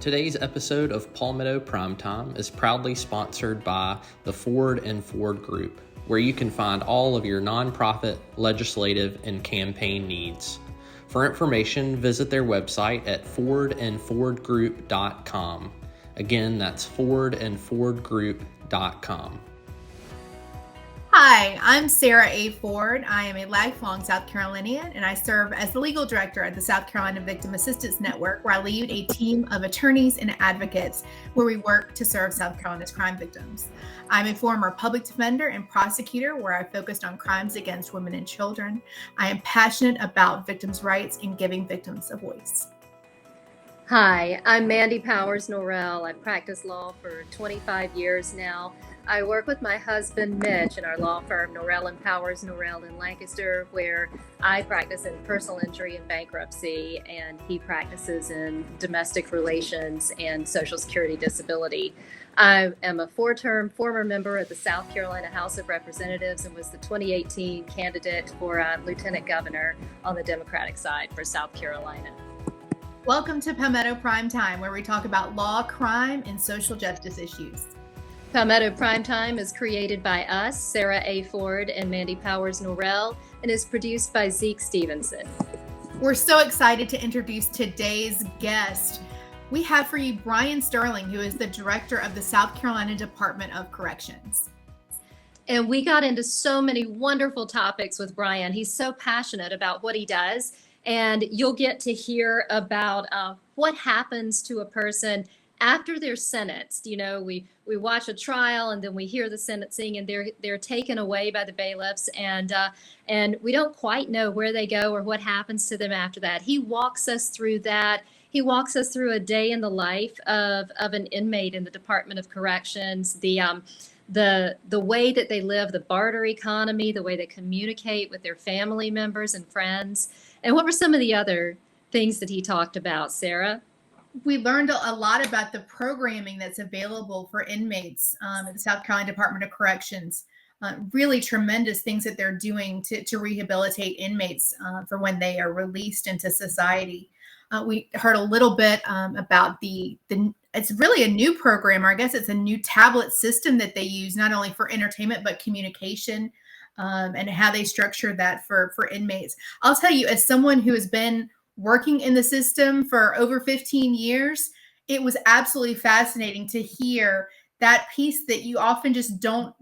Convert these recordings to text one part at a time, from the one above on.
Today's episode of Palmetto Primetime is proudly sponsored by the Ford and Ford Group, where you can find all of your nonprofit, legislative, and campaign needs. For information, visit their website at fordandfordgroup.com. Again, that's fordandfordgroup.com. Hi, I'm Sarah A. Ford. I am a lifelong South Carolinian, and I serve as the legal director at the South Carolina Victim Assistance Network, where I lead a team of attorneys and advocates where we work to serve South Carolina's crime victims. I'm a former public defender and prosecutor where I focused on crimes against women and children. I am passionate about victims' rights and giving victims a voice. Hi, I'm Mandy Powers Norrell. I've practiced law for 25 years now. I work with my husband, Mitch, in our law firm, Norrell and Powers Norrell in Lancaster, where I practice in personal injury and bankruptcy, and he practices in domestic relations and Social Security disability. I am a four-term former member of the South Carolina House of Representatives and was the 2018 candidate for Lieutenant Governor on the Democratic side for South Carolina. Welcome to Palmetto Primetime, where we talk about law, crime, and social justice issues. Palmetto Primetime is created by us, Sarah A. Ford and Mandy Powers Norrell, and is produced by Zeke Stevenson. We're so excited to introduce today's guest. We have for you Bryan Stirling, who is the director of the South Carolina Department of Corrections. And we got into so many wonderful topics with Bryan. He's so passionate about what he does, and you'll get to hear about what happens to a person after they're sentenced. You know, we watch a trial and then we hear the sentencing, and they're taken away by the bailiffs, and we don't quite know where they go or what happens to them after that. He walks us through that. He walks us through a day in the life of an inmate in the Department of Corrections, the way that they live, the barter economy, the way they communicate with their family members and friends. And what were some of the other things that he talked about, Sarah? We learned a lot about the programming that's available for inmates at the South Carolina Department of Corrections. Really tremendous things that they're doing to rehabilitate inmates for when they are released into society. We heard a little bit about it's really a new program, or I guess it's a new tablet system that they use, not only for entertainment, but communication, and how they structure that for inmates. I'll tell you, as someone who has been working in the system for over 15 years, it was absolutely fascinating to hear that piece that you often just don't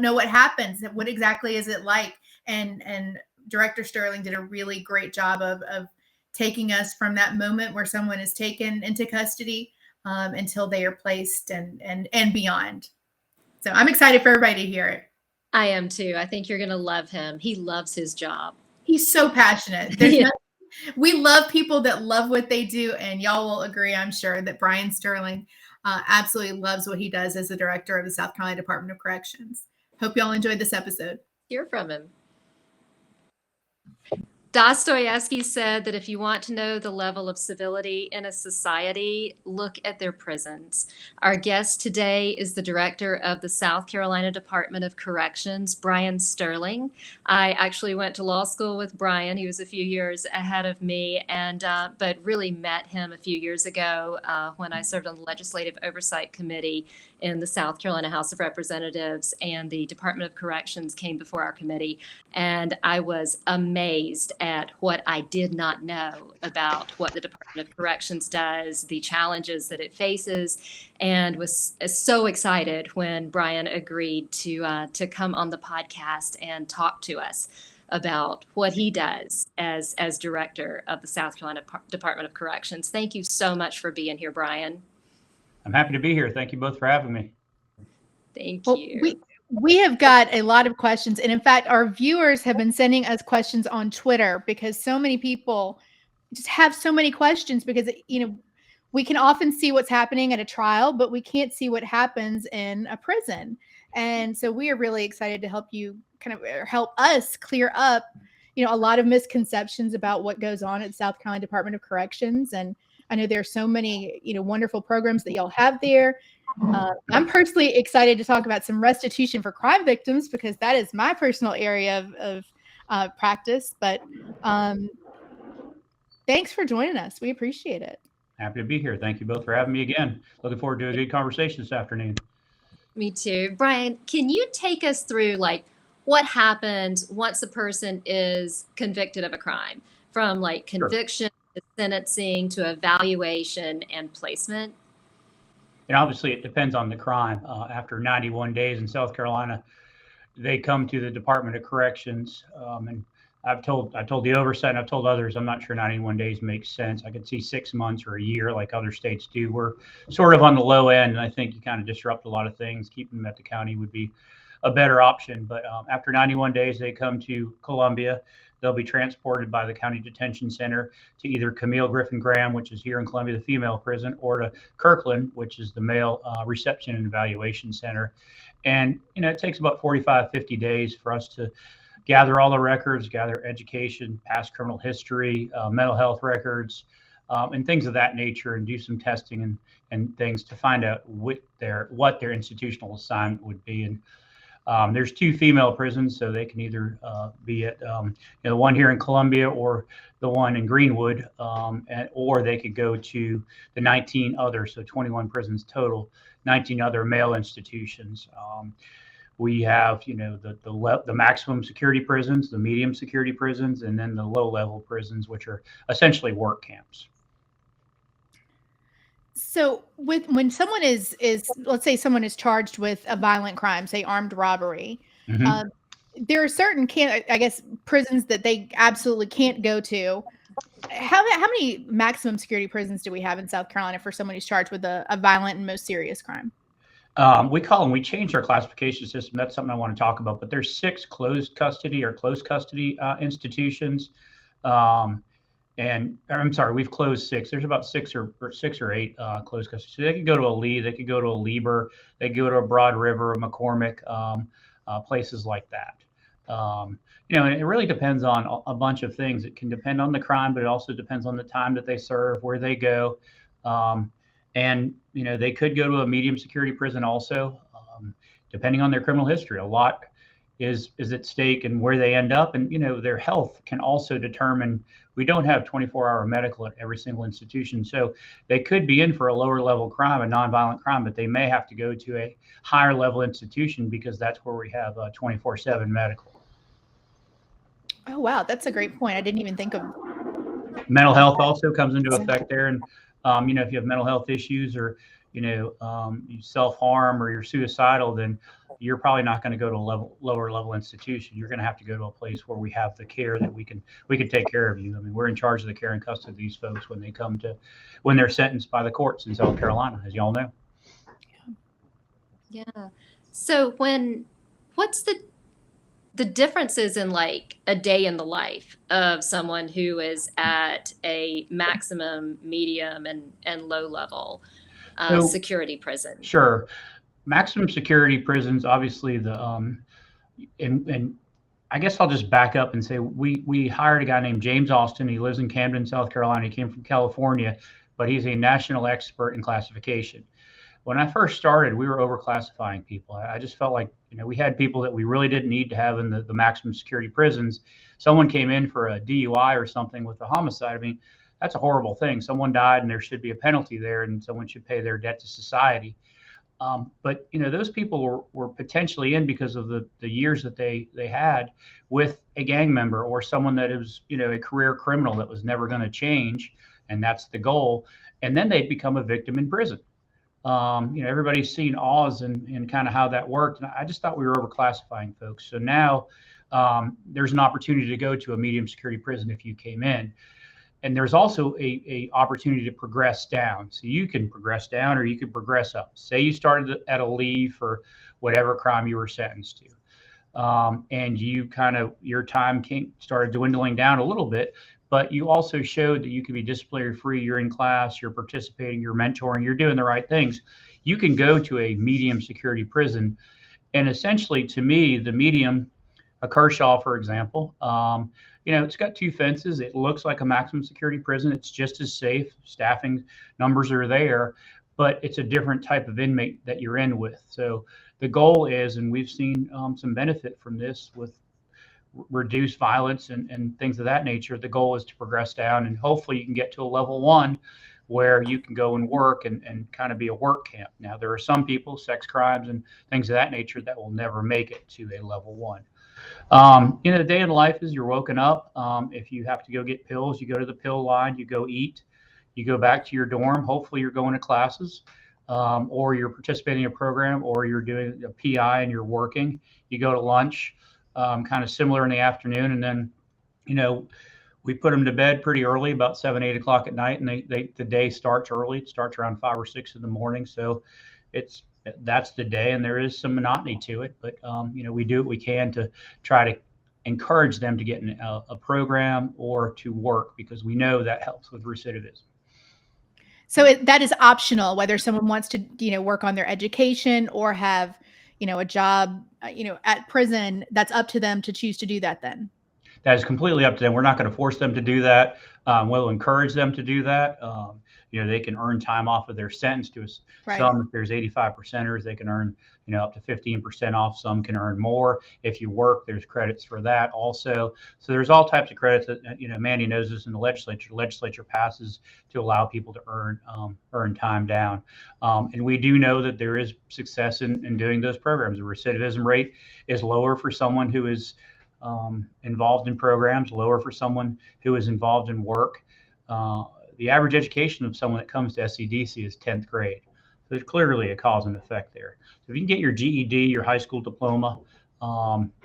know what happens. What exactly is it like? And Director Stirling did a really great job of taking us from that moment where someone is taken into custody until they are placed and beyond. So I'm excited for everybody to hear it. I am too. I think you're going to love him. He loves his job. He's so passionate. We love people that love what they do, and y'all will agree, I'm sure, that Bryan Stirling absolutely loves what he does as the director of the South Carolina Department of Corrections. Hope y'all enjoyed this episode. Hear from him. Dostoevsky said that if you want to know the level of civility in a society, look at their prisons. Our guest today is the director of the South Carolina Department of Corrections, Bryan Stirling. I actually went to law school with Bryan. He was a few years ahead of me, but really met him a few years ago when I served on the Legislative Oversight Committee in the South Carolina House of Representatives, and the Department of Corrections came before our committee, and I was amazed at what I did not know about what the Department of Corrections does, the challenges that it faces, and was so excited when Bryan agreed to come on the podcast and talk to us about what he does as director of the South Carolina Department of Corrections. Thank you so much for being here, Bryan. I'm happy to be here. Thank you both for having me. Thank you. We have got a lot of questions. And in fact, our viewers have been sending us questions on Twitter, because so many people just have so many questions, because, we can often see what's happening at a trial, but we can't see what happens in a prison. And so we are really excited to help you help us clear up, a lot of misconceptions about what goes on at the South Carolina Department of Corrections. And I know there are so many, wonderful programs that y'all have there. I'm personally excited to talk about some restitution for crime victims, because that is my personal area of practice. But thanks for joining us. We appreciate it. Happy to be here. Thank you both for having me again. Looking forward to a good conversation this afternoon. Me too. Bryan, can you take us through like what happens once a person is convicted of a crime, from like Sure. conviction to sentencing to evaluation and placement? And obviously, it depends on the crime. After 91 days in South Carolina, they come to the Department of Corrections, and I told the oversight, and I've told others, I'm not sure 91 days makes sense. I could see 6 months or a year, like other states do. We're sort of on the low end, and I think you kind of disrupt a lot of things. Keeping them at the county would be a better option. But after 91 days, they come to Columbia. They'll be transported by the county detention center to either Camille Griffin Graham, which is here in Columbia, the female prison, or to Kirkland, which is the male reception and evaluation center. And, it takes about 45, 50 days for us to gather all the records, gather education, past criminal history, mental health records, and things of that nature, and do some testing and things to find out what their institutional assignment would be. And there's 2 female prisons, so they can either be at the one here in Columbia or the one in Greenwood, or they could go to the 19 other, so 21 prisons total, 19 other male institutions. We have, the maximum security prisons, the medium security prisons, and then the low level prisons, which are essentially work camps. So when someone is let's say someone is charged with a violent crime, say armed robbery, Mhm. there are certain prisons that they absolutely can't go to. How many maximum security prisons do we have in South Carolina for someone who's charged with a violent and most serious crime? We changed our classification system. That's something I want to talk about, but there's 6 closed custody or close custody institutions. And I'm sorry, we've closed 6. There's about 6 or 8 closed custody. So they could go to a Lee, they could go to a Lieber, they could go to a Broad River, a McCormick, places like that. And it really depends on a bunch of things. It can depend on the crime, but it also depends on the time that they serve, where they go. And they could go to a medium security prison also, depending on their criminal history. A lot is at stake, and where they end up, and their health can also determine. We don't have 24-hour medical at every single institution, so they could be in for a lower level crime, a nonviolent crime, but they may have to go to a higher level institution because that's where we have 24/7 medical. Oh wow, that's a great point. I didn't even think of. Mental health also comes into effect there, and if you have mental health issues, or you self-harm, or you're suicidal, then you're probably not going to go to a lower level institution. You're going to have to go to a place where we have the care that we can take care of you. I mean, we're in charge of the care and custody of these folks when they're sentenced by the courts in South Carolina, as y'all know. Yeah. So what's the differences in like a day in the life of someone who is at a maximum, medium, and low level security prison? Sure. Maximum security prisons, obviously and I guess I'll just back up and say we hired a guy named James Austin. He lives in Camden, South Carolina. He came from California, but he's a national expert in classification. When I first started, we were overclassifying people. I just felt like, we had people that we really didn't need to have in the maximum security prisons. Someone came in for a DUI or something with a homicide. I mean, that's a horrible thing. Someone died, and there should be a penalty there, and someone should pay their debt to society. But those people were potentially in because of the years that they had with a gang member, or someone that is a career criminal that was never going to change, and that's the goal. And then they'd become a victim in prison. Everybody's seen Oz and kind of how that worked. And I just thought we were overclassifying folks. So now there's an opportunity to go to a medium security prison if you came in. And there's also a opportunity to progress down. So you can progress down, or you can progress up. Say you started at a Lee for whatever crime you were sentenced to. And your time started dwindling down a little bit, but you also showed that you can be disciplinary free. You're in class, you're participating, you're mentoring, you're doing the right things. You can go to a medium security prison. And essentially, to me, the medium, a Kershaw, for example, it's got 2 fences. It looks like a maximum security prison. It's just as safe. Staffing numbers are there, but it's a different type of inmate that you're in with. So the goal is, and we've seen some benefit from this with reduced violence and things of that nature. The goal is to progress down, and hopefully you can get to a level 1 where you can go and work and kind of be a work camp. Now, there are some people, sex crimes and things of that nature, that will never make it to a level 1. The day in life is you're woken up. If you have to go get pills, you go to the pill line, you go eat, you go back to your dorm. Hopefully you're going to classes, or you're participating in a program, or you're doing a PI and you're working. You go to lunch, kind of similar in the afternoon. And then, we put them to bed pretty early, about 7, 8 o'clock at night. And the day starts early. It starts around 5 or 6 in the morning. So that's the day, and there is some monotony to it, but we do what we can to try to encourage them to get in a program or to work, because we know that helps with recidivism. So that is optional, whether someone wants to, work on their education or have, a job, at prison. That's up to them to choose to do that then. That is completely up to them. We're not going to force them to do that. We'll encourage them to do that. They can earn time off of their sentence. Right. Some, if there's 85%ers, they can earn, up to 15% off. Some can earn more. If you work, there's credits for that also. So there's all types of credits that, Mandy knows this in the legislature. The legislature passes to allow people to earn time down. And we do know that there is success in doing those programs. The recidivism rate is lower for someone who is involved in programs, lower for someone who is involved in work. The average education of someone that comes to SCDC is 10th grade. So there's clearly a cause and effect there. So if you can get your GED, your high school diploma,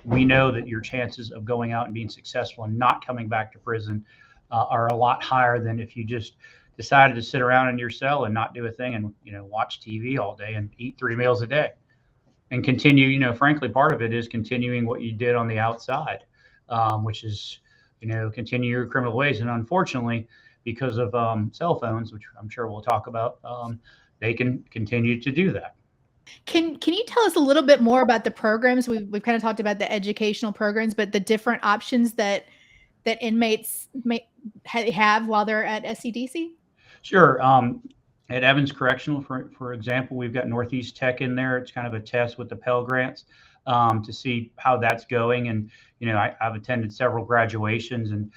we know that your chances of going out and being successful and not coming back to prison are a lot higher than if you just decided to sit around in your cell and not do a thing and, watch TV all day and eat 3 meals a day and continue, frankly, part of it is continuing what you did on the outside, which is, continue your criminal ways. And unfortunately, because of cell phones, which I'm sure we'll talk about, they can continue to do that. Can you tell us a little bit more about the programs? We've kind of talked about the educational programs, but the different options that inmates may have while they're at SCDC? Sure. At Evans Correctional, for example, we've got Northeast Tech in there. It's kind of a test with the Pell Grants to see how that's going. And, I've attended several graduations, and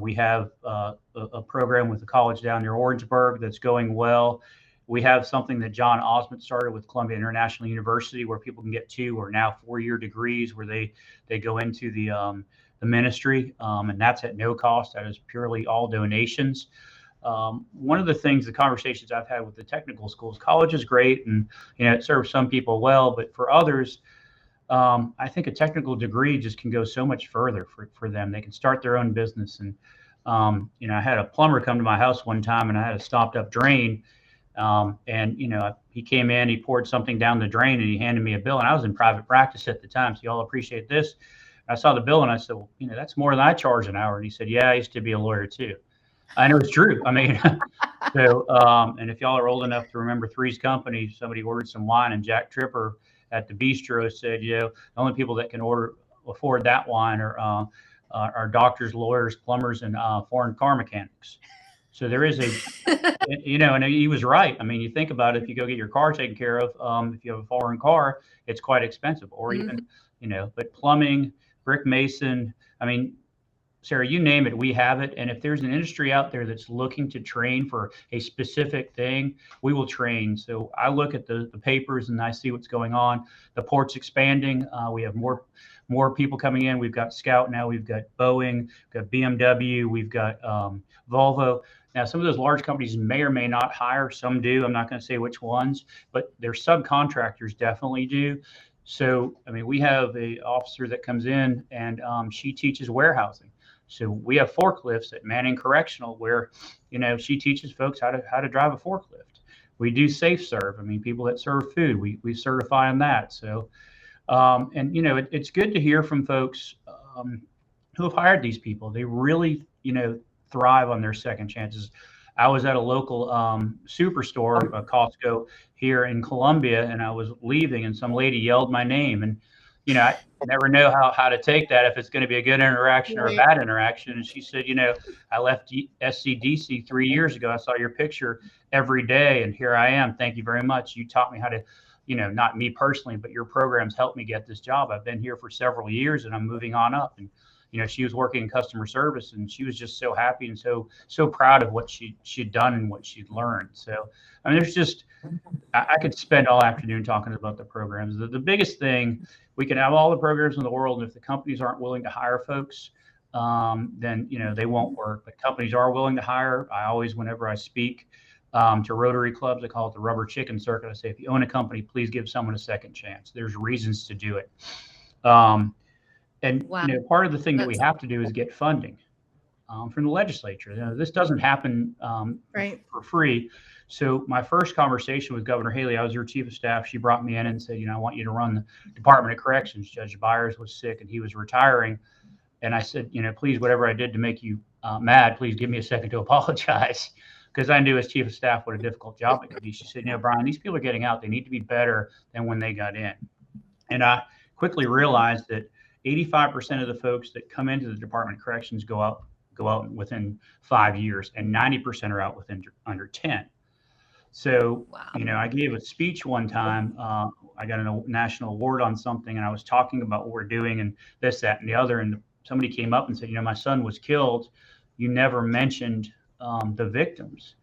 we have a program with the college down near Orangeburg that's going well. We have something that John Osment started with Columbia International University, where people can get 2 or now 4-year degrees where they go into the ministry, and that's at no cost. That is purely all donations. One of the things, the conversations I've had with the technical schools, college is great, and it serves some people well, but for others, I think a technical degree just can go so much further for them. They can start their own business. And I had a plumber come to my house one time, and I had a stopped up drain. And he came in, he poured something down the drain, and he handed me a bill. And I was in private practice at the time, so y'all appreciate this. I saw the bill, and I said, well, that's more than I charge an hour. And he said, yeah, I used to be a lawyer too. I know it's true. I mean, so, and if y'all are old enough to remember Three's Company, somebody ordered some wine, and Jack Tripper at the bistro said, the only people that can afford that wine are doctors, lawyers, plumbers, and foreign car mechanics. So there is and he was right. I mean, you think about it, if you go get your car taken care of, if you have a foreign car, it's quite expensive. Or even, but plumbing, brick mason, I mean, Sarah, you name it, we have it. And if there's an industry out there that's looking to train for a specific thing, we will train. So I look at the papers and I see what's going on. The port's expanding. We have more people coming in. We've got Scout now. We've got Boeing. We've got BMW. We've got Volvo. Now, some of those large companies may or may not hire. Some do. I'm not going to say which ones, but their subcontractors definitely do. So, I mean, we have an officer that comes in and she teaches warehousing. So we have forklifts at Manning Correctional where, she teaches folks how to drive a forklift. We do safe serve. I mean, people that serve food, we certify on that. So, it's good to hear from folks who have hired these people. They really, thrive on their second chances. I was at a local superstore, a Costco here in Columbia, and I was leaving, and some lady yelled my name, and I never know how to take that, if it's going to be a good interaction or a bad interaction. And she said, I left SCDC 3 years ago. I saw your picture every day, and here I am. Thank you very much. You taught me how to, not me personally, but your programs helped me get this job. I've been here for several years, and I'm moving on up. And she was working in customer service, and she was just so happy and so proud of what she'd done and what she'd learned. So, I mean, there's just, I could spend all afternoon talking about the programs. The biggest thing, we can have all the programs in the world, and if the companies aren't willing to hire folks, then they won't work. But companies are willing to hire. I always, whenever I speak to Rotary clubs, I call it the rubber chicken circuit. I say, if you own a company, please give someone a second chance. There's reasons to do it. And Wow. part of the thing that we have to do is get funding from the legislature. This doesn't happen for free. So my first conversation with Governor Haley, I was her chief of staff. She brought me in and said, I want you to run the Department of Corrections. Judge Byers was sick and he was retiring. And I said, please, whatever I did to make you mad, please give me a second to apologize. Because I knew as chief of staff what a difficult job it could be. She said, Bryan, these people are getting out. They need to be better than when they got in. And I quickly realized that 85% of the folks that come into the Department of Corrections go out within 5 years, and 90% are out within under 10. So, wow. I gave a speech one time. I got a national award on something, and I was talking about what we're doing and this, that, and the other. And somebody came up and said, my son was killed. You never mentioned the victims.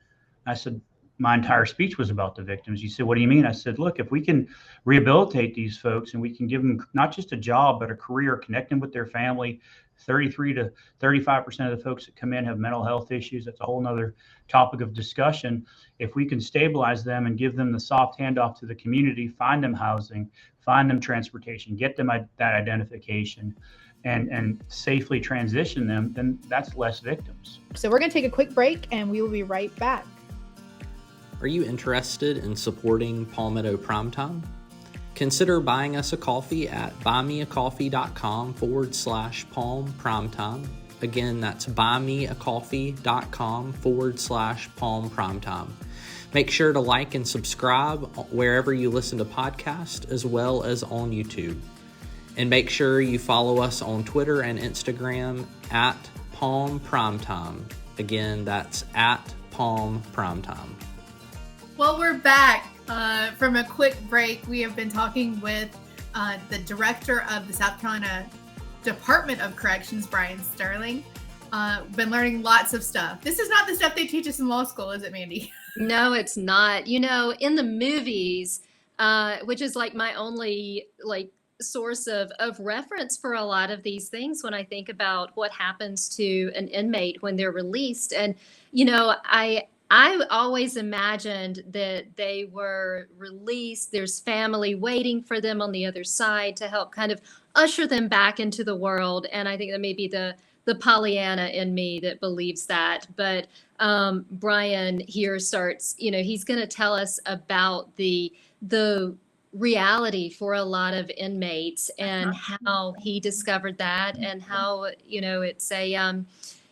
I said, my entire speech was about the victims. He said, what do you mean? I said, look, if we can rehabilitate these folks and we can give them not just a job, but a career, connect them with their family. 33 to 35% of the folks that come in have mental health issues. That's a whole nother topic of discussion. If we can stabilize them and give them the soft handoff to the community, find them housing, find them transportation, get them that identification, and safely transition them, then that's less victims. So we're going to take a quick break and we will be right back. Are you interested in supporting Palmetto Primetime? Consider buying us a coffee at buymeacoffee.com/Palm Primetime. Again, that's buymeacoffee.com/Palm Primetime. Make sure to like and subscribe wherever you listen to podcasts, as well as on YouTube. And make sure you follow us on Twitter and Instagram at Palm Primetime. Again, that's at Palm Primetime. Well, we're back from a quick break. We have been talking with the director of the South Carolina Department of Corrections, Bryan Stirling. Been learning lots of stuff. This is not the stuff they teach us in law school, is it, Mandy? No, it's not. In the movies, which is like my only source of reference for a lot of these things when I think about what happens to an inmate when they're released. And, I always imagined that they were released. There's family waiting for them on the other side to help kind of usher them back into the world. And I think that may be the Pollyanna in me that believes that. But Bryan here starts, he's going to tell us about the reality for a lot of inmates and how he discovered that and how,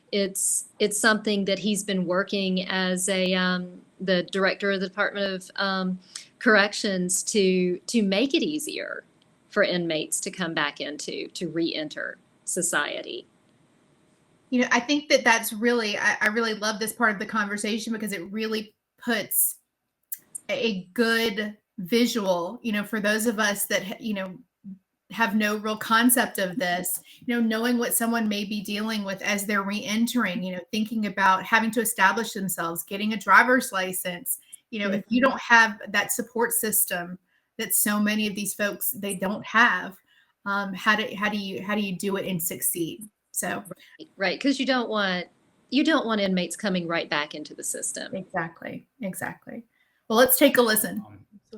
it's something that he's been working as the director of the Department of Corrections to make it easier for inmates to come back to re-enter society. I think that's really, I really love this part of the conversation because it really puts a good visual, for those of us that, have no real concept of this, knowing what someone may be dealing with as they're re-entering, thinking about having to establish themselves, getting a driver's license, if you don't have that support system that so many of these folks, they don't have, how do you do it and succeed? So, right. Because you don't want inmates coming right back into the system. Exactly. Well, let's take a listen.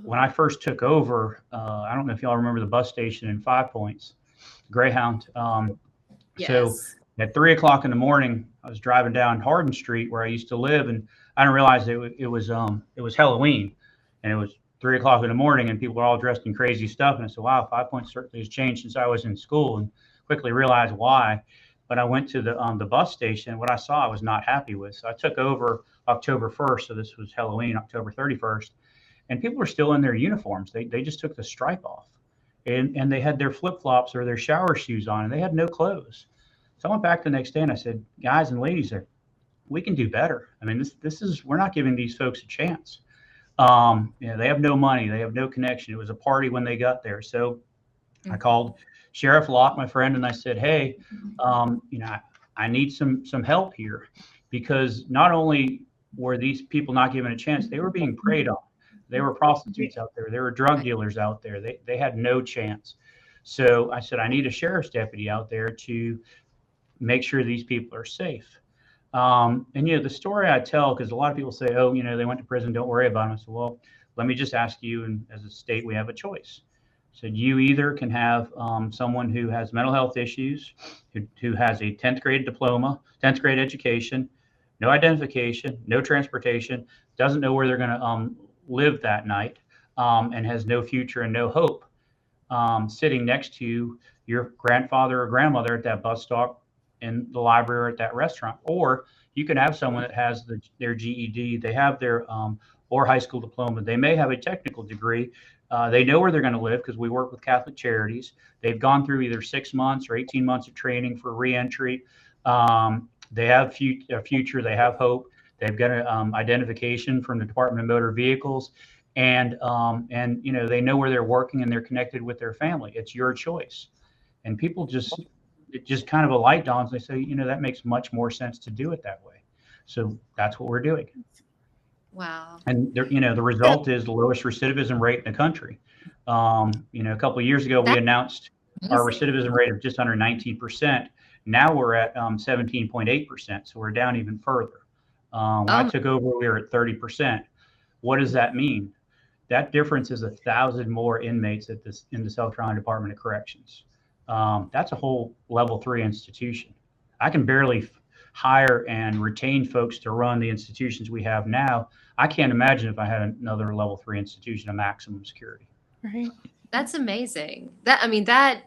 When I first took over, I don't know if y'all remember the bus station in 5 Points, Greyhound. Yes. So at 3 o'clock in the morning, I was driving down Hardin Street where I used to live, and I didn't realize it was Halloween, and it was 3 o'clock in the morning, and people were all dressed in crazy stuff. And I said, "Wow, 5 Points certainly has changed since I was in school," and quickly realized why. But I went to the bus station. What I saw, I was not happy with. So I took over October 1st. So this was Halloween, October 31st. And people were still in their uniforms. They just took the stripe off, and they had their flip-flops or their shower shoes on, and they had no clothes. So I went back the next day and I said, guys and ladies, we can do better. I mean, we're not giving these folks a chance. They have no money. They have no connection. It was a party when they got there. So I called Sheriff Locke, my friend, and I said, hey, I need some help here, because not only were these people not given a chance, they were being preyed on. They were prostitutes out there. There were drug dealers out there. They had no chance. So I said, I need a sheriff's deputy out there to make sure these people are safe. And the story I tell, because a lot of people say, oh, they went to prison, don't worry about them. I said, well, let me just ask you, and as a state, we have a choice. So you either can have someone who has mental health issues, who has a 10th grade diploma, 10th grade education, no identification, no transportation, doesn't know where they're going to live that night, and has no future and no hope, sitting next to your grandfather or grandmother at that bus stop, in the library, or at that restaurant. Or you can have someone that has their GED, they have their or high school diploma, they may have a technical degree, they know where they're going to live, because we work with Catholic Charities. They've gone through either 6 months or 18 months of training for reentry. They have a future, they have hope. They've got an identification from the Department of Motor Vehicles, and they know where they're working, and they're connected with their family. It's your choice. And people it just kind of a light dawns. They say, that makes much more sense to do it that way. So that's what we're doing. Wow. And the result is the lowest recidivism rate in the country. A couple of years ago, we announced our recidivism rate of just under 19%. Now we're at 17.8%. So we're down even further. When I took over, we were at 30%. What does that mean? That difference is 1,000 more inmates in the South Carolina Department of Corrections. That's a whole level 3 institution. I can barely hire and retain folks to run the institutions we have now. I can't imagine if I had another level 3 institution of maximum security. Right. That's amazing. I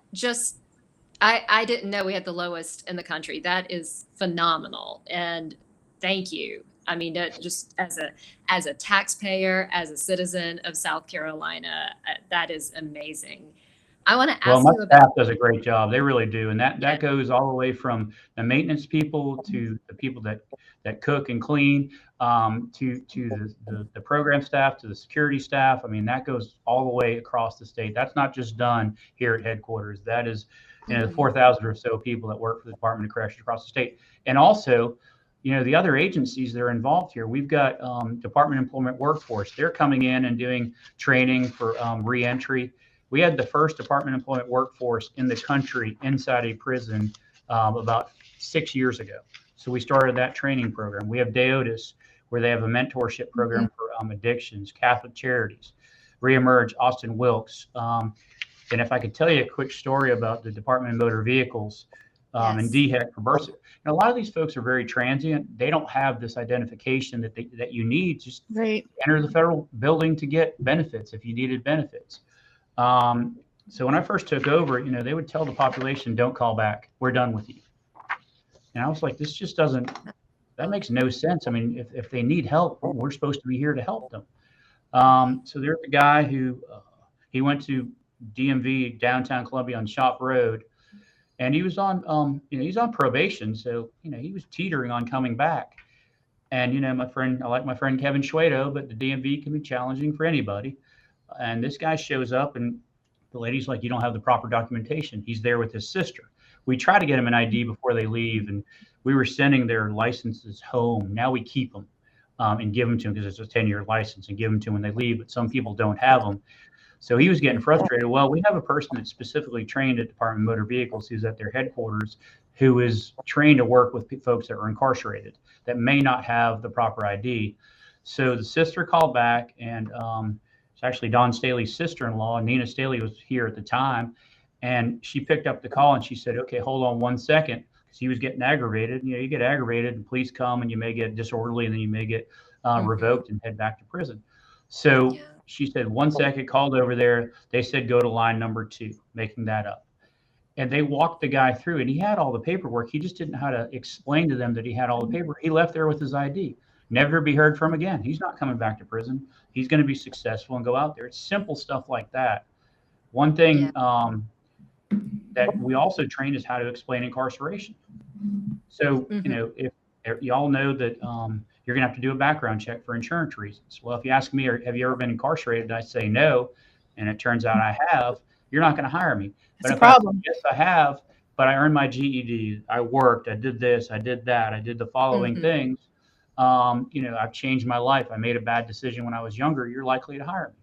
didn't know we had the lowest in the country. That is phenomenal. And thank you. I mean, just as a taxpayer, as a citizen of South Carolina, that is amazing. I want to ask my you about. staff does a great job. They really do, and that goes all the way from the maintenance people to the people that cook and clean, to the program staff, to the security staff. I mean, that goes all the way across the state. That's not just done here at headquarters. That is, the 4,000 or so people that work for the Department of Corrections across the state, and also, the other agencies that are involved here. We've got Department of Employment Workforce. They're coming in and doing training for reentry. We had the first Department of Employment Workforce in the country inside a prison about 6 years ago. So we started that training program. We have DEODIS, where they have a mentorship program for addictions, Catholic Charities, Reemerge, Austin Wilkes. And if I could tell you a quick story about the Department of Motor Vehicles and DHEC for birth. And a lot of these folks are very transient. They don't have this identification that you need just to enter the federal building to get benefits if you needed benefits. So when I first took over, they would tell the population, don't call back. We're done with you. And I was like, this just that makes no sense. I mean, if they need help, we're supposed to be here to help them. So there's a guy who, he went to DMV downtown Columbia on Shop Road, and he was on, he's on probation. So, he was teetering on coming back. And, I like my friend Kevin Schwedo, but the DMV can be challenging for anybody. And this guy shows up, and the lady's like, you don't have the proper documentation. He's there with his sister. We try to get him an ID before they leave, and we were sending their licenses home. Now we keep them and give them to them because it's a 10-year license, and give them to them when they leave, but some people don't have them. So he was getting frustrated. Well, we have a person that's specifically trained at Department of Motor Vehicles who's at their headquarters, who is trained to work with folks that are incarcerated that may not have the proper ID. So the sister called back, and it's actually Don Staley's sister-in-law. Nina Staley was here at the time, and she picked up the call, and she said, okay, hold on 1 second, because he was getting aggravated. You get aggravated, and police come, and you may get disorderly, and then you may get revoked and head back to prison. So she said, 1 second, called over there. They said, go to line number 2, making that up. And they walked the guy through, and he had all the paperwork. He just didn't know how to explain to them that he had all the paperwork. He left there with his ID. Never be heard from again. He's not coming back to prison. He's going to be successful and go out there. It's simple stuff like that. One thing that we also train is how to explain incarceration. So, if y'all know that you're going to have to do a background check for insurance reasons. Well, if you ask me, have you ever been incarcerated? I say no, and it turns out I have. You're not going to hire me. It's a if I say, problem. yes, I have, but I earned my GED, I worked, I did this, I did that, I did the following things. I've changed my life. I made a bad decision when I was younger. You're likely to hire me.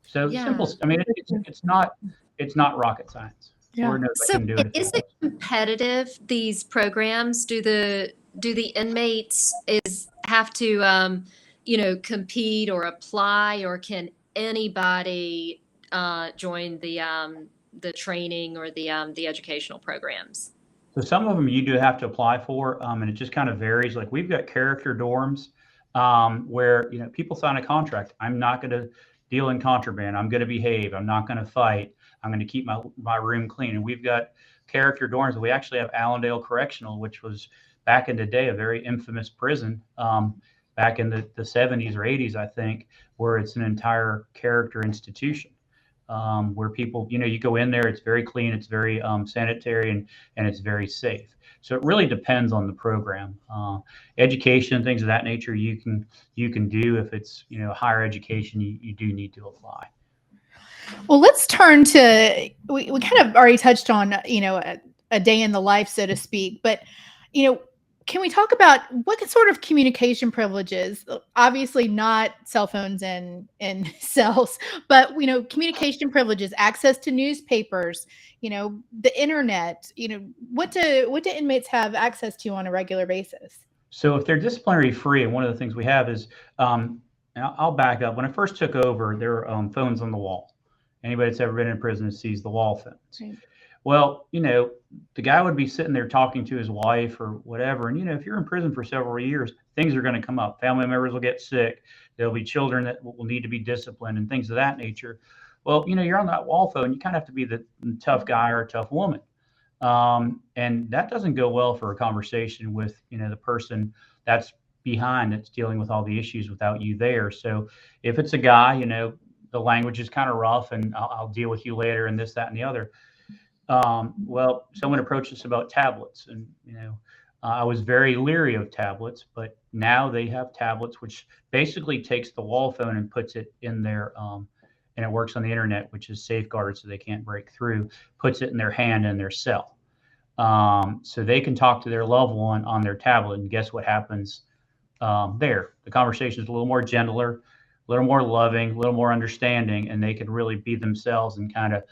So Yeah. simple. I mean, it's not rocket science. Yeah. Lord knows I So can do it if is it it was. competitive, these programs? Do the inmates have to compete or apply, or can anybody join the training or the educational programs? So some of them you do have to apply for, and it just kind of varies. Like we've got character dorms where people sign a contract. I'm not going to deal in contraband. I'm going to behave. I'm not going to fight. I'm going to keep my room clean. And we've got character dorms. We actually have Allendale Correctional, which was back in the day a very infamous prison back in the 70s or 80s, I think, where it's an entire character institution. Where people, you go in there, it's very clean, it's very sanitary, and it's very safe. So it really depends on the program. Education, things of that nature, you can do. If it's higher education, you do need to apply. Well, let's turn to, we kind of already touched on, a day in the life, so to speak, but, can we talk about what sort of communication privileges, obviously not cell phones and cells, but, communication privileges, access to newspapers, the internet, what do inmates have access to on a regular basis? So if they're disciplinary free, and one of the things we have is, I'll back up. When I first took over, there were phones on the wall. Anybody that's ever been in prison sees the wall phones. Right. Well, the guy would be sitting there talking to his wife or whatever. And, if you're in prison for several years, things are going to come up. Family members will get sick. There'll be children that will need to be disciplined and things of that nature. Well, you're on that wall phone. You kind of have to be the tough guy or a tough woman. And that doesn't go well for a conversation with, the person that's behind, that's dealing with all the issues without you there. So if it's a guy, the language is kind of rough and I'll deal with you later and this, that, and the other. Well, someone approached us about tablets, and I was very leery of tablets, but now they have tablets, which basically takes the wall phone and puts it in their, and it works on the internet, which is safeguarded so they can't break through, puts it in their hand and their cell. So they can talk to their loved one on their tablet, and guess what happens there? The conversation is a little more gentler, a little more loving, a little more understanding, and they can really be themselves and kind of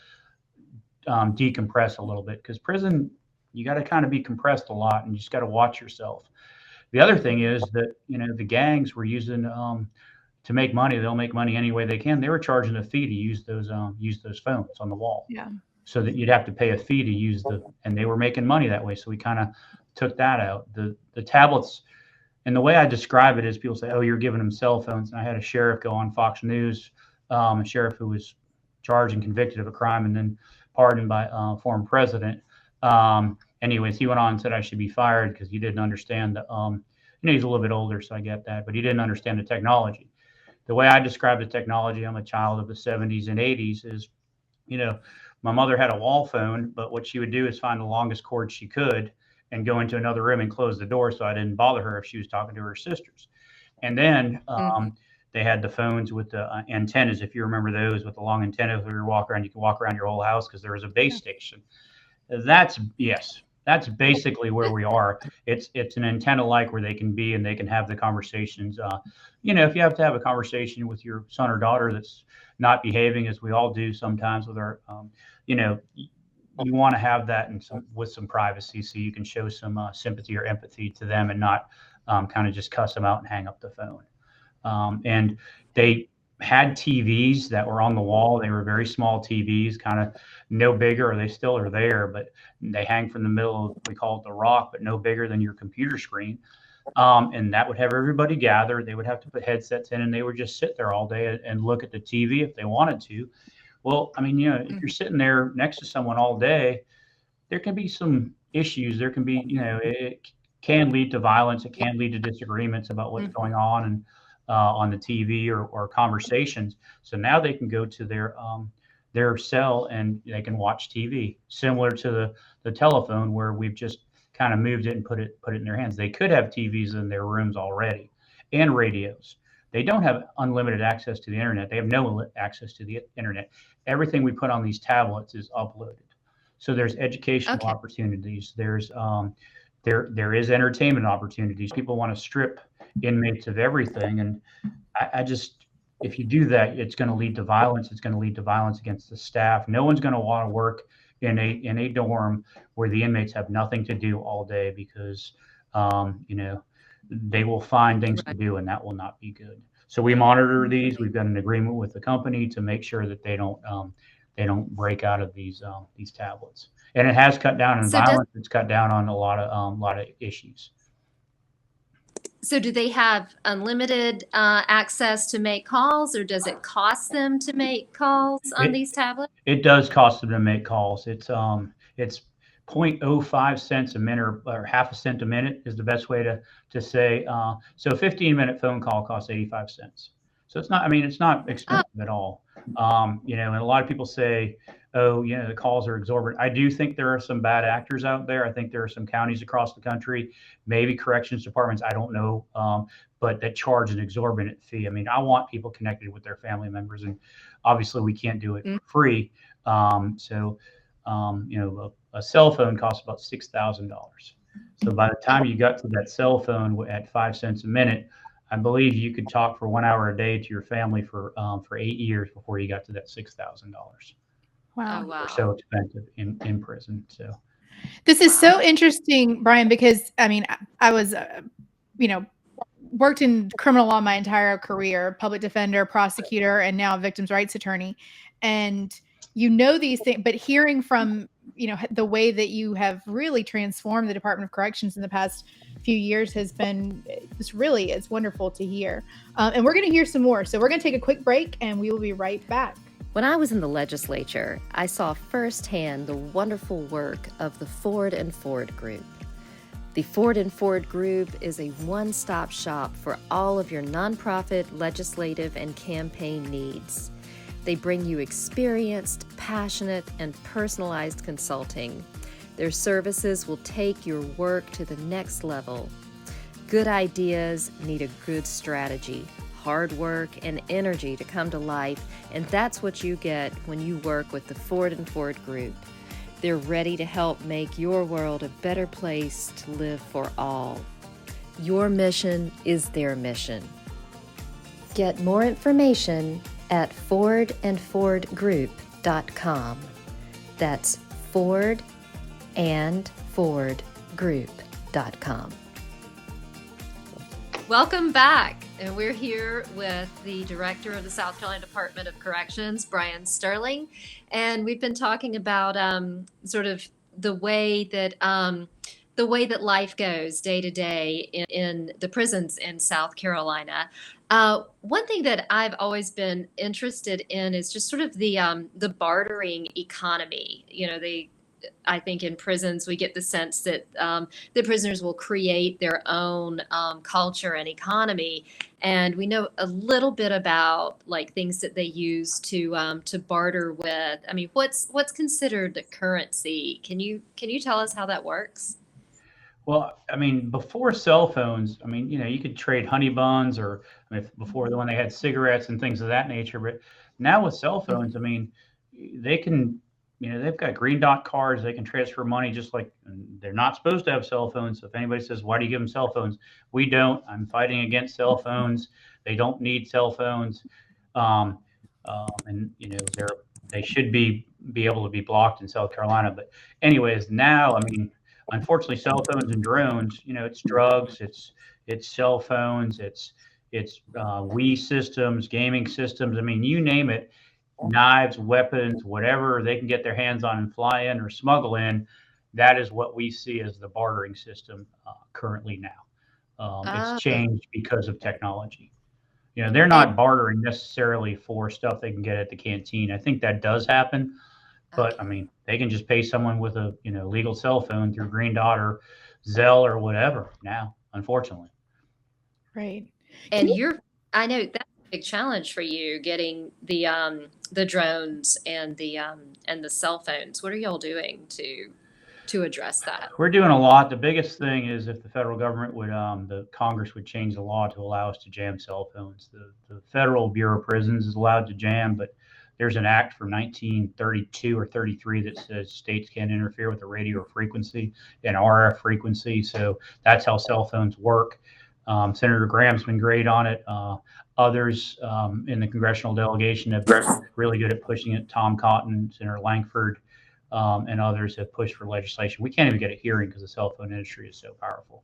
decompress a little bit, because prison, you got to kind of be compressed a lot, and you just got to watch yourself. The other thing is that the gangs were using to make money. They'll make money any way they can. They were charging a fee to use those phones on the wall. Yeah. So that you'd have to pay a fee to use and they were making money that way. So we kind of took that out. The tablets, and the way I describe it is people say, "Oh, you're giving them cell phones." And I had a sheriff go on Fox News, a sheriff who was charged and convicted of a crime and then pardoned by former president. Anyways, he went on and said I should be fired because he didn't understand he's a little bit older, so I get that, but he didn't understand the technology. The way I describe the technology, I'm a child of the 70s and 80s, is, my mother had a wall phone, but what she would do is find the longest cord she could and go into another room and close the door so I didn't bother her if she was talking to her sisters. And then they had the phones with the antennas, if you remember those, with the long antennas where you can walk around your whole house because there was a base station. That's basically where we are. It's an antenna like where they can be and they can have the conversations. If you have to have a conversation with your son or daughter that's not behaving, as we all do sometimes with our, you want to have that with some privacy so you can show some sympathy or empathy to them and not kind of just cuss them out and hang up the phone. And they had TVs that were on the wall. They were very small TVs, kind of no bigger, or they still are there, but they hang from the middle of, we call it the rock, but no bigger than your computer screen. And that would have everybody gather. They would have to put headsets in and they would just sit there all day and look at the TV if they wanted to. Well, I mean, if you're sitting there next to someone all day, there can be some issues. There can be, it can lead to violence. It can lead to disagreements about what's going on and on the TV or conversations. So now they can go to their cell and they can watch TV, similar to the telephone where we've just kind of moved it and put it in their hands. They could have TVs in their rooms already and radios. They don't have unlimited access to the internet. They have no access to the internet. Everything we put on these tablets is uploaded. So there's educational Okay. opportunities. There is entertainment opportunities. People want to strip inmates of everything, and I just, if you do that, it's going to lead to violence. It's going to lead to violence against the staff. No one's going to want to work in a dorm where the inmates have nothing to do all day because they will find things to do, and that will not be good. So we monitor these. We've got an agreement with the company to make sure that they don't break out of these tablets. And it has cut down on violence. It's cut down on a lot of issues. So do they have unlimited access to make calls, or does it cost them to make calls on these tablets? It does cost them to make calls. It's 0.05 cents a minute, or half a cent a minute is the best way to say. So a 15-minute phone call costs 85 cents. So it's not expensive at all. And a lot of people say, oh, the calls are exorbitant. I do think there are some bad actors out there. I think there are some counties across the country, maybe corrections departments, I don't know, but that charge an exorbitant fee. I mean, I want people connected with their family members, and obviously we can't do it for free. A cell phone costs about $6,000. So by the time you got to that cell phone at 5 cents a minute, I believe you could talk for 1 hour a day to your family for 8 years before you got to that $6,000. Wow. Oh, wow. They're so expensive in prison. So This is so interesting, Bryan, because I was, worked in criminal law my entire career, public defender, prosecutor, and now a victims' rights attorney. And these things, but hearing from, the way that you have really transformed the Department of Corrections in the past few years has been it's wonderful to hear. And we're going to hear some more. So we're going to take a quick break and we will be right back. When I was in the legislature, I saw firsthand the wonderful work of the Ford and Ford Group. The Ford and Ford Group is a one-stop shop for all of your nonprofit, legislative, and campaign needs. They bring you experienced, passionate, and personalized consulting. Their services will take your work to the next level. Good ideas need a good strategy, hard work, and energy to come to life, and that's what you get when you work with the Ford and Ford Group. They're ready to help make your world a better place to live for all. Your mission is their mission. Get more information at fordandfordgroup.com. That's fordandfordgroup.com. Welcome back. And we're here with the director of the South Carolina Department of Corrections, Bryan Stirling. And we've been talking about sort of the way that life goes day to day in the prisons in South Carolina. One thing that I've always been interested in is just sort of the bartering economy. I think in prisons we get the sense that the prisoners will create their own culture and economy, and we know a little bit about like things that they use to barter with. I mean, what's considered the currency? Can you tell us how that works? Well, I mean, before cell phones, I mean, you could trade honey buns, or before when they had cigarettes and things of that nature. But now with cell phones, I mean, they can, they've got green dot cards. They can transfer money just like they're not supposed to have cell phones. So if anybody says, why do you give them cell phones? We don't. I'm fighting against cell phones. They don't need cell phones. And, they should be able to be blocked in South Carolina. But anyways, now, I mean, unfortunately, cell phones and drones, it's drugs, it's cell phones, it's Wii systems, gaming systems. I mean, you name it, knives, weapons, whatever they can get their hands on and fly in or smuggle in. That is what we see as the bartering system currently now. It's changed because of technology. They're not bartering necessarily for stuff they can get at the canteen. I think that does happen. But I mean, they can just pay someone with a legal cell phone through Green Dot or Zelle or whatever now, unfortunately. Right. And I know that's a big challenge for you, getting the drones and the cell phones. What are y'all doing to address that? We're doing a lot. The biggest thing is if the federal government would, the Congress would change the law to allow us to jam cell phones. The Federal Bureau of Prisons is allowed to jam, but There's an act from 1932 or 33 that says states can't interfere with the radio frequency and RF frequency. So that's how cell phones work. Senator Graham's been great on it. Others in the congressional delegation have been really good at pushing it. Tom Cotton, Senator Langford, and others have pushed for legislation. We can't even get a hearing because the cell phone industry is so powerful.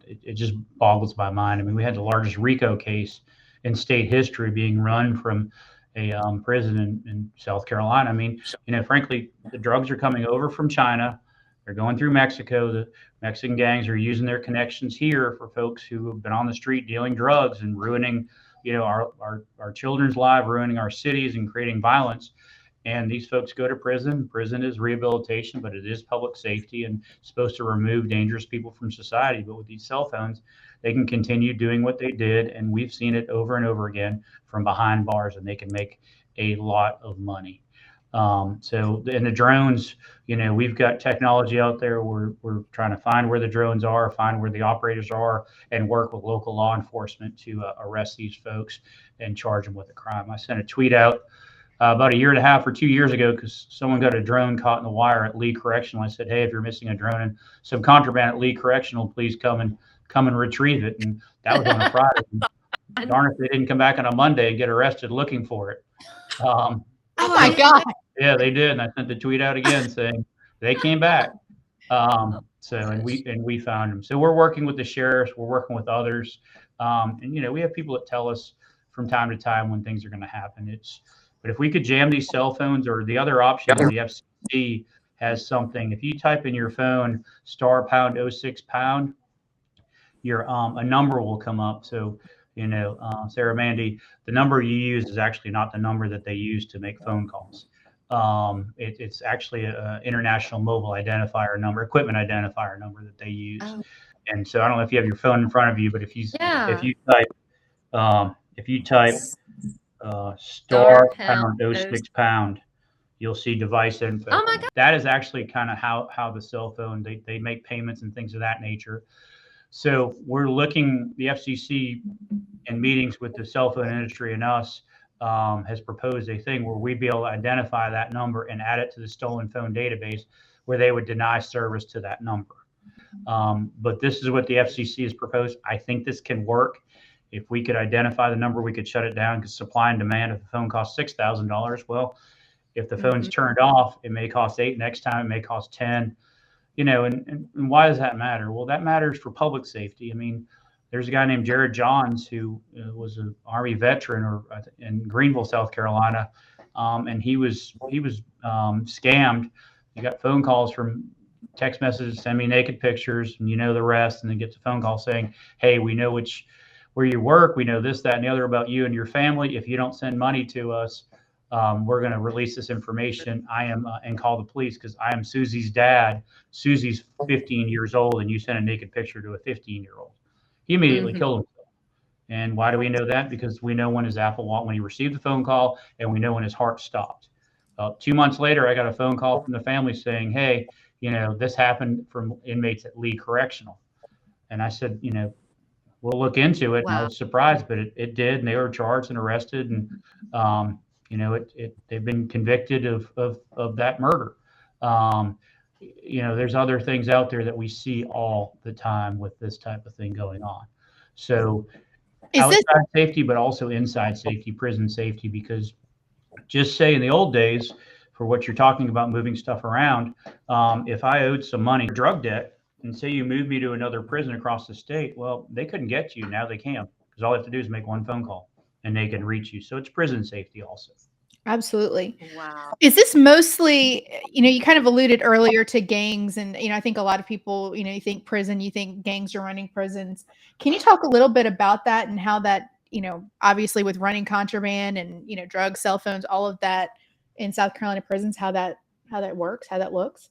It just boggles my mind. I mean, we had the largest RICO case in state history being run from a prison in South Carolina. I mean, frankly, the drugs are coming over from China. They're going through Mexico. The Mexican gangs are using their connections here for folks who have been on the street dealing drugs and ruining, our children's lives, ruining our cities and creating violence. And these folks go to prison. Prison is rehabilitation, but it is public safety and supposed to remove dangerous people from society. But with these cell phones, they can continue doing what they did. And we've seen it over and over again from behind bars, and they can make a lot of money. So in the drones, we've got technology out there. We're trying to find where the drones are, find where the operators are, and work with local law enforcement to arrest these folks and charge them with a crime. I sent a tweet out about a year and a half or 2 years ago because someone got a drone caught in the wire at Lee Correctional. I said, hey, if you're missing a drone and some contraband at Lee Correctional, please come and retrieve it. And that was on a Friday. Darn if they didn't come back on a Monday and get arrested looking for it. Oh my God. Yeah, they did. And I sent the tweet out again saying they came back. And we found them. So we're working with the sheriffs. We're working with others. We have people that tell us from time to time when things are going to happen. But if we could jam these cell phones, or the other option, the FCC has something. If you type in your phone *#06#, a number will come up. So, Sarah, Mandy, the number you use is actually not the number that they use to make phone calls. It's actually an international mobile identifier number, equipment identifier number that they use. Oh. And so I don't know if you have your phone in front of you, but if you type *#06#, you'll see device info. Oh my God. That is actually kind of how the cell phone, they make payments and things of that nature. So we're looking, the FCC in meetings with the cell phone industry and us has proposed a thing where we'd be able to identify that number and add it to the stolen phone database where they would deny service to that number. But this is what the FCC has proposed. I think this can work. If we could identify the number, we could shut it down because supply and demand. If the phone costs $6,000, well, if the phone's turned off, it may cost $8. Next time, it may cost $10. And why does that matter? Well, that matters for public safety. I mean, there's a guy named Jared Johns who was an Army veteran in Greenville, South Carolina, and he was scammed. He got phone calls from text messages, send me naked pictures, and the rest, and then gets a phone call saying, hey, we know where you work, we know this, that, and the other about you and your family. If you don't send money to us, we're going to release this information. And call the police because I am Susie's dad. Susie's 15 years old, and you sent a naked picture to a 15-year-old. He immediately killed himself. And why do we know that? Because we know when his Apple Watch, when he received the phone call, and we know when his heart stopped. 2 months later, I got a phone call from the family saying, hey, this happened from inmates at Lee Correctional. And I said, we'll look into it. Wow. And I was surprised, but it did. And they were charged and arrested. And, they've been convicted of that murder. There's other things out there that we see all the time with this type of thing going on. So outside safety, but also inside safety, prison safety, because just say in the old days, for what you're talking about, moving stuff around, if I owed some money, drug debt, and say you moved me to another prison across the state, well, they couldn't get you. Now they can, because all they have to do is make one phone call and they can reach you. So it's prison safety also. Absolutely. Wow. Is this mostly, you kind of alluded earlier to gangs, and, I think a lot of people, you think prison, you think gangs are running prisons. Can you talk a little bit about that and how that, obviously with running contraband and, drugs, cell phones, all of that in South Carolina prisons, how that works, how that looks?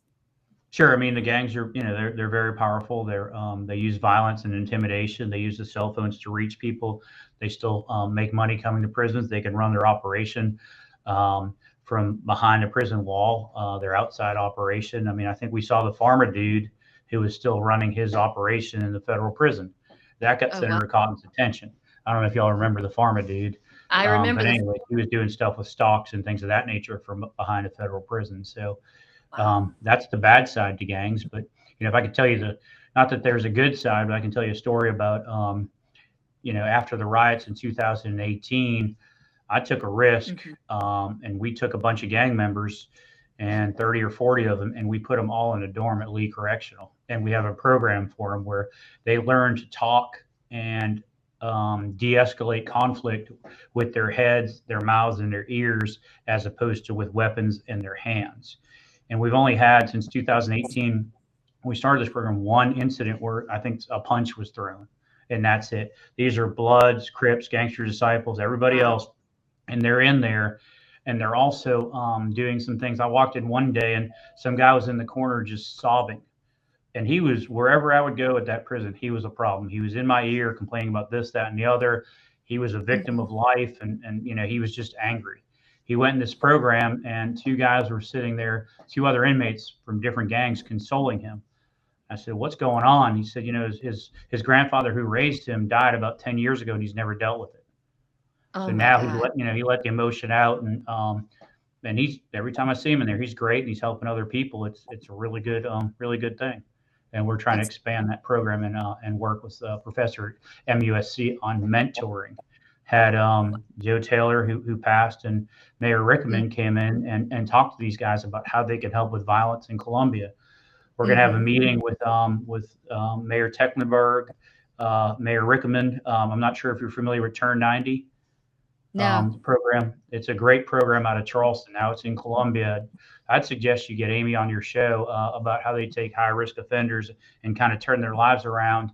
Sure. I mean, the gangs are, they're very powerful. They use violence and intimidation. They use the cell phones to reach people. They still make money coming to prisons. They can run their operation from behind a prison wall, their outside operation. I mean, I think we saw the pharma dude who was still running his operation in the federal prison. That got Senator Cotton's attention. I don't know if y'all remember the pharma dude. I remember But this. anyway, he was doing stuff with stocks and things of that nature from behind a federal prison. So that's the bad side to gangs. But if I could tell you not that there's a good side, but I can tell you a story about after the riots in 2018, I took a risk, and we took a bunch of gang members, and 30 or 40 of them, and we put them all in a dorm at Lee Correctional. And we have a program for them where they learn to talk and de-escalate conflict with their heads, their mouths, and their ears, as opposed to with weapons in their hands. And we've only had, since 2018, we started this program, one incident where I think a punch was thrown, and that's it. These are Bloods, Crips, Gangster Disciples, everybody else, and they're in there, and they're also doing some things. I walked in one day, and some guy was in the corner just sobbing, and he was, wherever I would go at that prison, he was a problem. He was in my ear complaining about this, that, and the other. He was a victim of life, and he was just angry. He went in this program, and two guys were sitting there, two other inmates from different gangs, consoling him. I said, "What's going on?" He said, his grandfather who raised him died about 10 years ago, and he's never dealt with it. Oh So my now God. he let the emotion out, and he's, every time I see him in there, he's great, and he's helping other people. It's a really good thing, and we're trying to expand that program and work with Professor at MUSC on mentoring. Had Joe Taylor, who passed, and Mayor Rickman came in and talked to these guys about how they can help with violence in Columbia. We're going to have a meeting with Mayor Tecklenburg, Mayor Rickman. I'm not sure if you're familiar with Turn 90. No. Program. It's a great program out of Charleston. Now it's in Columbia. I'd suggest you get Amy on your show about how they take high risk offenders and kind of turn their lives around.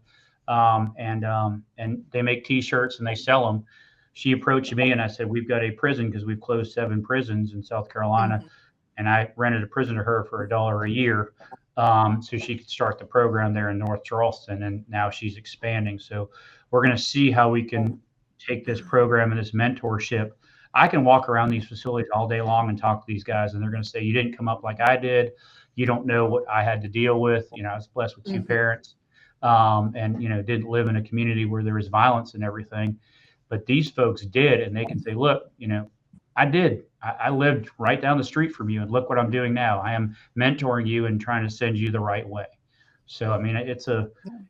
And they make T-shirts and they sell them. She approached me and I said, "We've got a prison because we've closed 7 prisons in South Carolina." And I rented a prison to her for $1 a year, so she could start the program there in North Charleston. And now she's expanding. So we're going to see how we can take this program and this mentorship. I can walk around these facilities all day long and talk to these guys, and they're going to say, "You didn't come up like I did. You don't know what I had to deal with. I was blessed with 2 parents, and didn't live in a community where there was violence and everything. But these folks did, and they can say, look, I did. I lived right down the street from you, and look what I'm doing now. I am mentoring you and trying to send you the right way." So, I mean,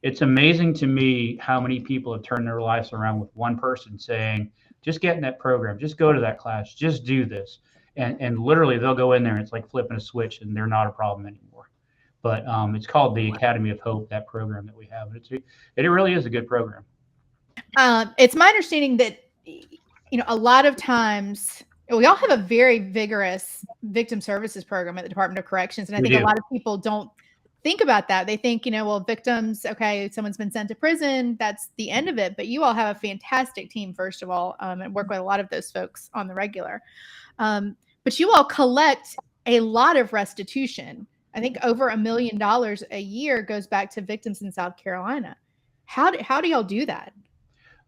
it's amazing to me how many people have turned their lives around with one person saying, "Just get in that program, just go to that class, just do this." And literally they'll go in there and it's like flipping a switch and they're not a problem anymore. But it's called the Academy of Hope, that program that we have. It really is a good program. It's my understanding that, a lot of times we all have a very vigorous victim services program at the Department of Corrections. And I think a lot of people don't think about that. They think, well, victims, okay, someone's been sent to prison, that's the end of it. But you all have a fantastic team, first of all, and work with a lot of those folks on the regular. But you all collect a lot of restitution. I think over $1 million a year goes back to victims in South Carolina. How do y'all do that?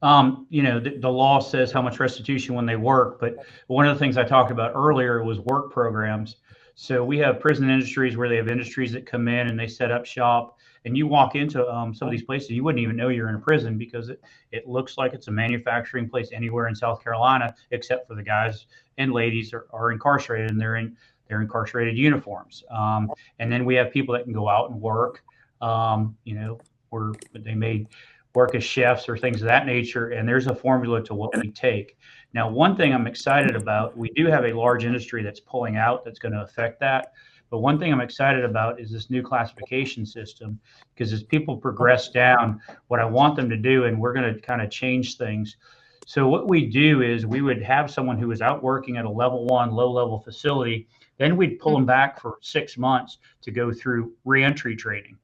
The law says how much restitution when they work, but one of the things I talked about earlier was work programs. So we have prison industries where they have industries that come in and they set up shop, and you walk into some of these places, you wouldn't even know you're in a prison because it looks like it's a manufacturing place anywhere in South Carolina, except for the guys and ladies are incarcerated, and they're in their incarcerated uniforms. And then we have people that can go out and work, where they may work as chefs or things of that nature. And there's a formula to what we take. Now, one thing I'm excited about, we do have a large industry that's pulling out that's going to affect that. But one thing I'm excited about is this new classification system, because as people progress down, what I want them to do, and we're going to kind of change things. So what we do is we would have someone who was out working at a level 1, low level facility. Then we'd pull them back for 6 months to go through reentry training.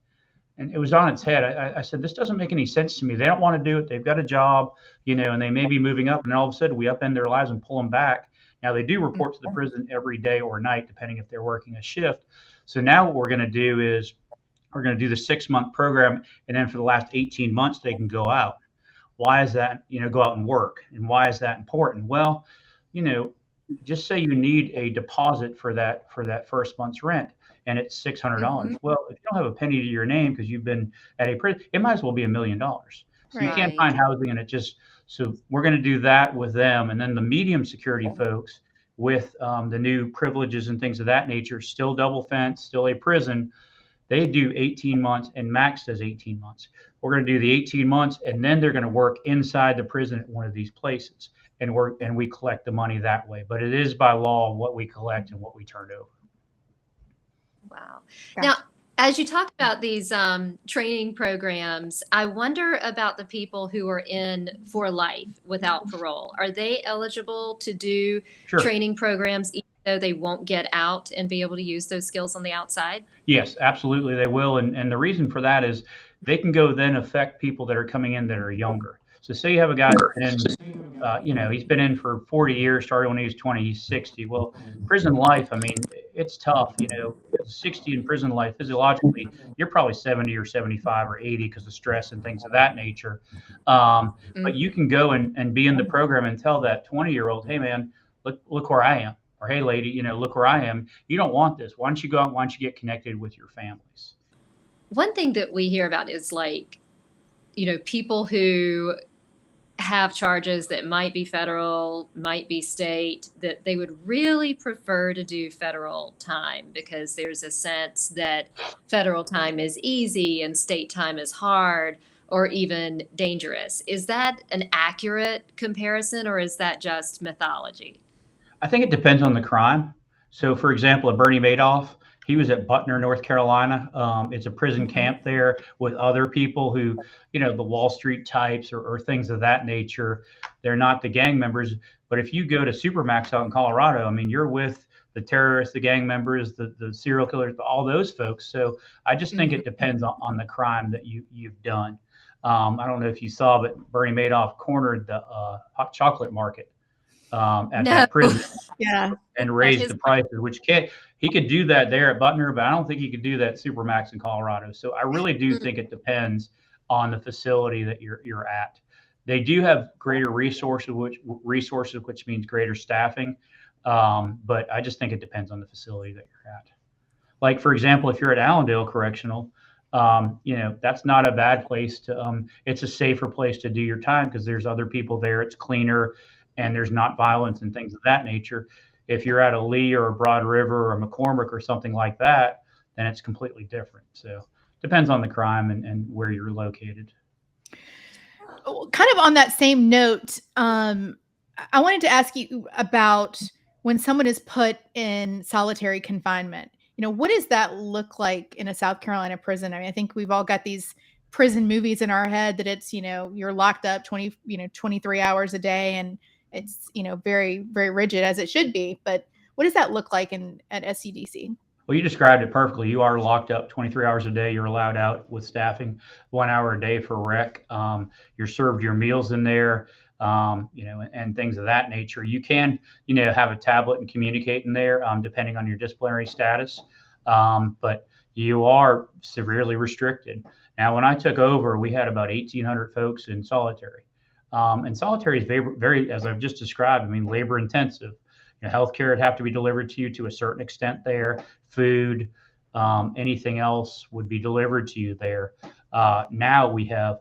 And it was on its head. I said, this doesn't make any sense to me. They don't want to do it. They've got a job, and they may be moving up, and all of a sudden we upend their lives and pull them back. Now they do report to the prison every day or night, depending if they're working a shift. So now what we're going to do is we're going to do the 6-month program. And then for the last 18 months, they can go out. Why is that? Go out and work. And why is that important? Well, just say you need a deposit for that first month's rent, and it's $600. Well, if you don't have a penny to your name because you've been at a prison, it might as well be $1 million. So you can't find housing, and it just So we're going to do that with them. And then the medium security folks with the new privileges and things of that nature, still double fence, still a prison, they do 18 months and max does 18 months. We're going to do the 18 months and then they're going to work inside the prison at one of these places, and we collect the money that way. But it is by law what we collect and what we turn over. Wow. Gotcha. Now, as you talk about these training programs, I wonder about the people who are in for life without parole. Are they eligible to do Sure. training programs even though they won't get out and be able to use those skills on the outside? Yes, absolutely they will. And the reason for that is they can go then affect people that are coming in that are younger. So say you have a guy that's been in, he's been in for 40 years, started when he was 20, he's 60. Well, prison life, I mean, it's tough, 60 in prison life, physiologically, you're probably 70 or 75 or 80 because of stress and things of that nature. But you can go and be in the program and tell that 20-year-old, hey man, look where I am. Or, hey lady, look where I am. You don't want this. Why don't you go out? Why don't you get connected with your families? One thing that we hear about is people who have charges that might be federal, might be state, that they would really prefer to do federal time because there's a sense that federal time is easy and state time is hard or even dangerous. Is that an accurate comparison, or is that just mythology? I think it depends on the crime. So, for example, Bernie Madoff, he was at Butner, North Carolina. It's a prison camp there with other people who, the Wall Street types or things of that nature. They're not the gang members. But if you go to Supermax out in Colorado, I mean, you're with the terrorists, the gang members, the serial killers, all those folks. So I just think it depends on the crime that you've done. I don't know if you saw, but Bernie Madoff cornered the hot chocolate market at that prison. Yeah. And raised the prices, which he could do that there at Butner, but I don't think he could do that at Supermax in Colorado. So I really do think it depends on the facility that you're at. They do have greater resources, which means greater staffing. But I just think it depends on the facility that you're at. Like, for example, if you're at Allendale Correctional, that's not a bad place to, it's a safer place to do your time because there's other people there. It's cleaner and there's not violence and things of that nature. If you're at a Lee or a Broad River or a McCormick or something like that, then it's completely different. So it depends on the crime and where you're located. Kind of on that same note, I wanted to ask you about when someone is put in solitary confinement. What does that look like in a South Carolina prison? I mean, I think we've all got these prison movies in our head that it's, you're locked up 23 hours a day, and it's, very, very rigid, as it should be. But what does that look like at SCDC? Well, you described it perfectly. You are locked up 23 hours a day. You're allowed out with staffing 1 hour a day for rec. You're served your meals in there, and things of that nature. You can, have a tablet and communicate in there, depending on your disciplinary status. But you are severely restricted. Now, when I took over, we had about 1,800 folks in solitary. And solitary is very, very, as I've just described, I mean, labor intensive. Healthcare would have to be delivered to you to a certain extent there. Food, anything else would be delivered to you there. Now we have,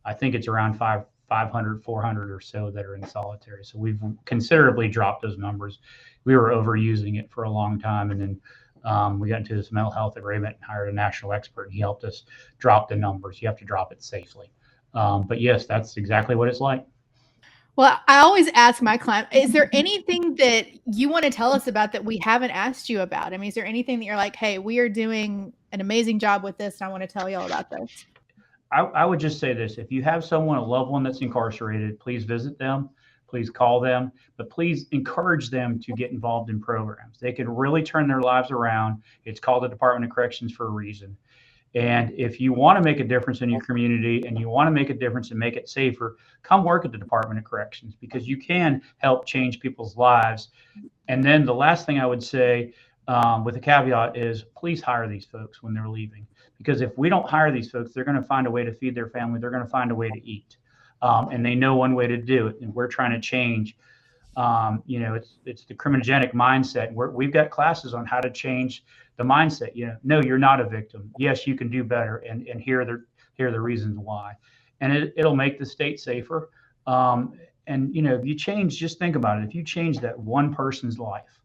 I think it's around 500, 400 or so that are in solitary. So we've considerably dropped those numbers. We were overusing it for a long time. And then we got into this mental health agreement and hired a national expert. He helped us drop the numbers. You have to drop it safely. But yes, that's exactly what it's like. Well, I always ask my client, is there anything that you want to tell us about that we haven't asked you about? I mean, is there anything that you're like, hey, we are doing an amazing job with this, and I want to tell you all about this? I would just say this. If you have someone, a loved one that's incarcerated, please visit them. Please call them, but please encourage them to get involved in programs. They can really turn their lives around. It's called the Department of Corrections for a reason. And if you want to make a difference in your community and you want to make a difference and make it safer, come work at the Department of Corrections, because you can help change people's lives. And then the last thing I would say, with a caveat, is please hire these folks when they're leaving. Because if we don't hire these folks, they're going to find a way to feed their family. They're going to find a way to eat. And they know one way to do it. And we're trying to change. It's the criminogenic mindset. We've got classes on how to change the mindset. No, you're not a victim. Yes, you can do better. And here are the reasons why. And it'll make the state safer. And, if you change, just think about it. If you change that one person's life,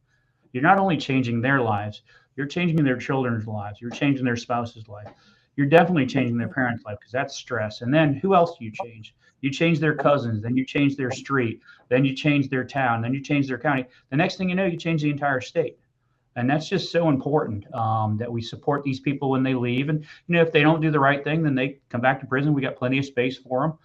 you're not only changing their lives, you're changing their children's lives. You're changing their spouse's life. You're definitely changing their parents' life, because that's stress. And then who else do you change? You change their cousins, then you change their street, then you change their town, then you change their county. The next thing you know, you change the entire state. And that's just so important, that we support these people when they leave. And, if they don't do the right thing, then they come back to prison. We got plenty of space for them.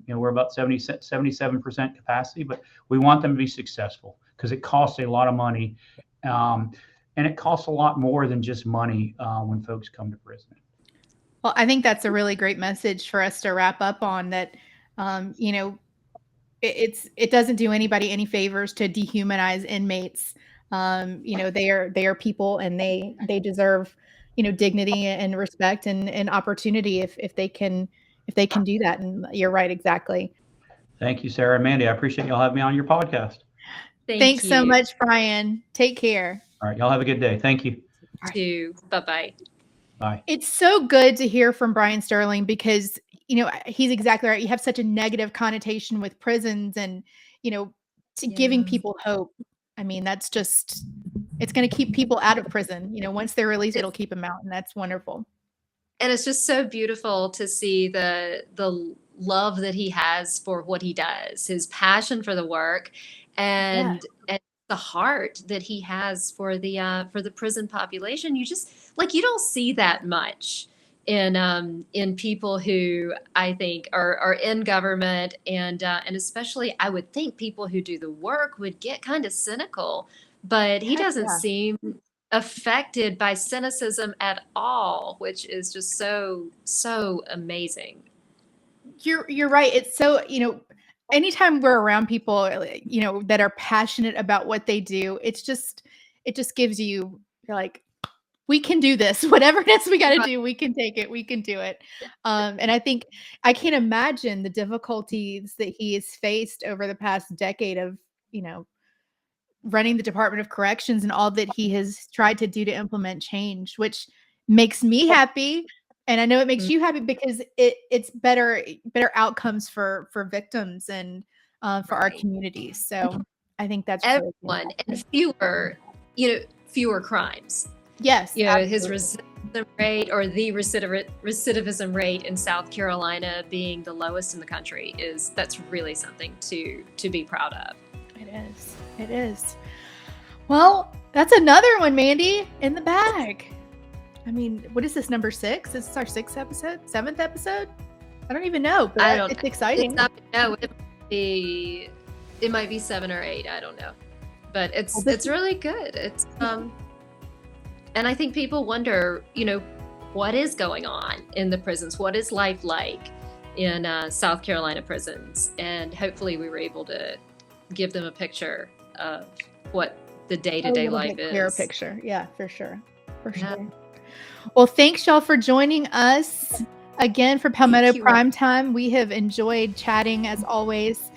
We're about 77% capacity, but we want them to be successful, because it costs a lot of money. And it costs a lot more than just money when folks come to prison. Well, I think that's a really great message for us to wrap up on, that, it doesn't do anybody any favors to dehumanize inmates. They are people, and they deserve, dignity and respect and opportunity if they can do that. And you're right. Exactly. Thank you, Sarah and Mandy. I appreciate y'all having me on your podcast. Thanks so much, Bryan. Take care. All right. Y'all have a good day. Thank you. Bye-bye. Bye. It's so good to hear from Bryan Stirling, because, he's exactly right. You have such a negative connotation with prisons, and, giving people hope. I mean, that's just, it's going to keep people out of prison. Once they're released, it'll keep them out. And that's wonderful. And it's just so beautiful to see the love that he has for what he does, his passion for the work, and the heart that he has for the prison population. You just, you don't see that much in people who I think are in government, and especially I would think people who do the work would get kind of cynical, but he doesn't seem affected by cynicism at all, which is just so amazing. You're right. It's so, anytime we're around people, that are passionate about what they do, it just gives you, you're like, we can do this. Whatever it is we got to do, we can take it. We can do it. And I think I can't imagine the difficulties that he has faced over the past decade of, running the Department of Corrections, and all that he has tried to do to implement change, which makes me happy. And I know it makes you happy, because it's better outcomes for victims and for our communities. So I think that's everyone, and fewer crimes. Yes. His recidivism rate, or the recidivism rate in South Carolina being the lowest in the country, that's really something to be proud of. It is. Well, that's another one, Mandy, in the bag. I mean, what is this, number 6? This is our 6th episode, 7th episode? I don't even know, but it's exciting. It might be 7 or 8. I don't know, but it's really good. It's and I think people wonder, what is going on in the prisons? What is life like in South Carolina prisons? And hopefully we were able to give them a picture of what the day-to-day life is. Clear picture. Yeah, for sure. Well, thanks y'all for joining us again for Palmetto Primetime. We have enjoyed chatting as always.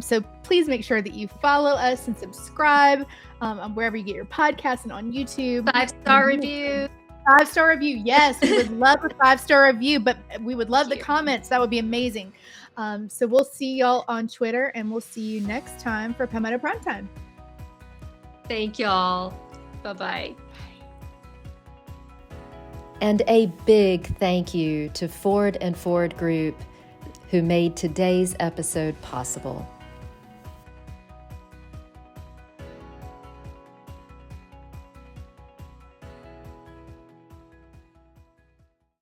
So please make sure that you follow us and subscribe on wherever you get your podcasts, and on YouTube. 5-star review. 5-star review. Yes, we would love a 5-star review, but we would love the comments. That would be amazing. So we'll see y'all on Twitter, and we'll see you next time for Palmetto Primetime. Thank y'all. Bye-bye. And a big thank you to Ford and Ford Group, who made today's episode possible.